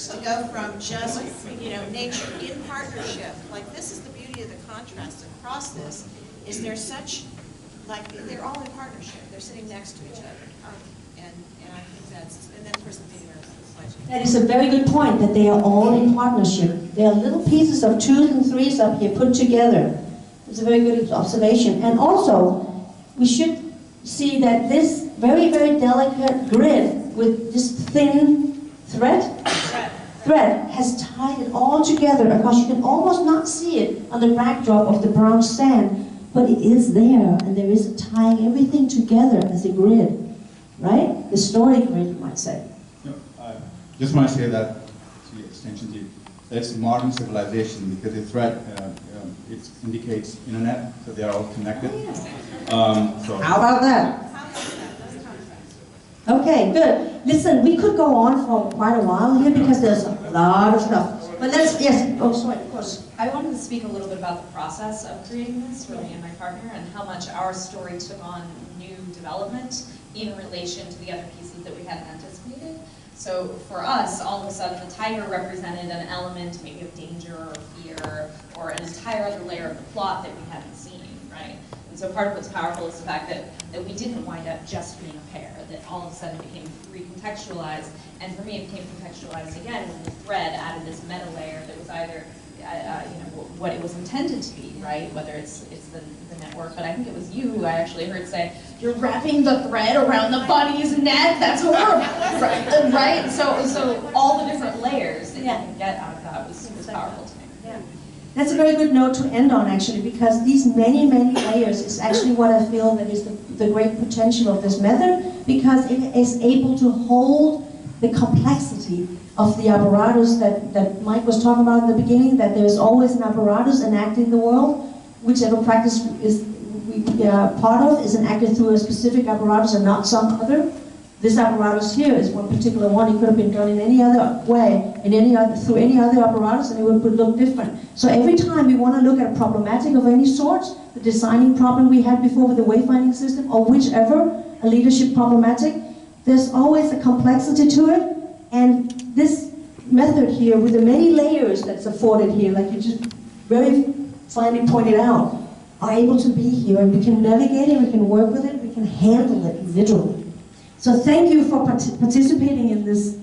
layers to go from just, nature in partnership. Like, this is the beauty of the contrast across this, is there's such, like, they're all in partnership. They're sitting next to each other. And I think that's, and then of course the video. That is a very good point, that they are all in partnership. They are little pieces of 2s and 3s up here put together. It's a very good observation. And also, we should see that this very, very delicate grid with this thin thread has tied it all together, because you can almost not see it on the backdrop of the brown sand, but it is there, and there is tying everything together as a grid, right? The story grid, you might say. Just want to say that, the extension G, that's modern civilization, because the thread it indicates internet, so they are all connected. So how about that? Okay, good. Listen, we could go on for quite a while here because there's a lot of stuff. But let's, yes, oh sorry, of course. I wanted to speak a little bit about the process of creating this, really, and my partner, and how much our story took on new development in relation to the other pieces that we hadn't anticipated. So for us, all of a sudden, the tiger represented an element maybe of danger or fear, or an entire other layer of the plot that we hadn't seen, right? And so part of what's powerful is the fact that we didn't wind up just being a pair, that all of a sudden became recontextualized. And for me, it became contextualized again when the thread added this meta layer that was either what it was intended to be, right? Whether it's the network, but I think it was you who I actually heard say, "You're wrapping the thread around the bunny's neck. That's horrible," right? So all the different layers that you can get out of that was powerful to me. Yeah. That's a very good note to end on, actually, because these many, many layers is actually what I feel that is the great potential of this method, because it is able to hold the complexity of the apparatus that Mike was talking about in the beginning, that there is always an apparatus enacting the world. Whichever practice we are part of is enacted through a specific apparatus and not some other. This apparatus here is one particular one. It could have been done in any other way, through any other apparatus, and it would look different. So every time we want to look at a problematic of any sort, the designing problem we had before with the wayfinding system, or whichever, a leadership problematic, there's always a complexity to it. And this method here, with the many layers that's afforded here, like you just very finely pointed out, are able to be here, and we can navigate it, we can work with it, we can handle it visually. So thank you for participating in this.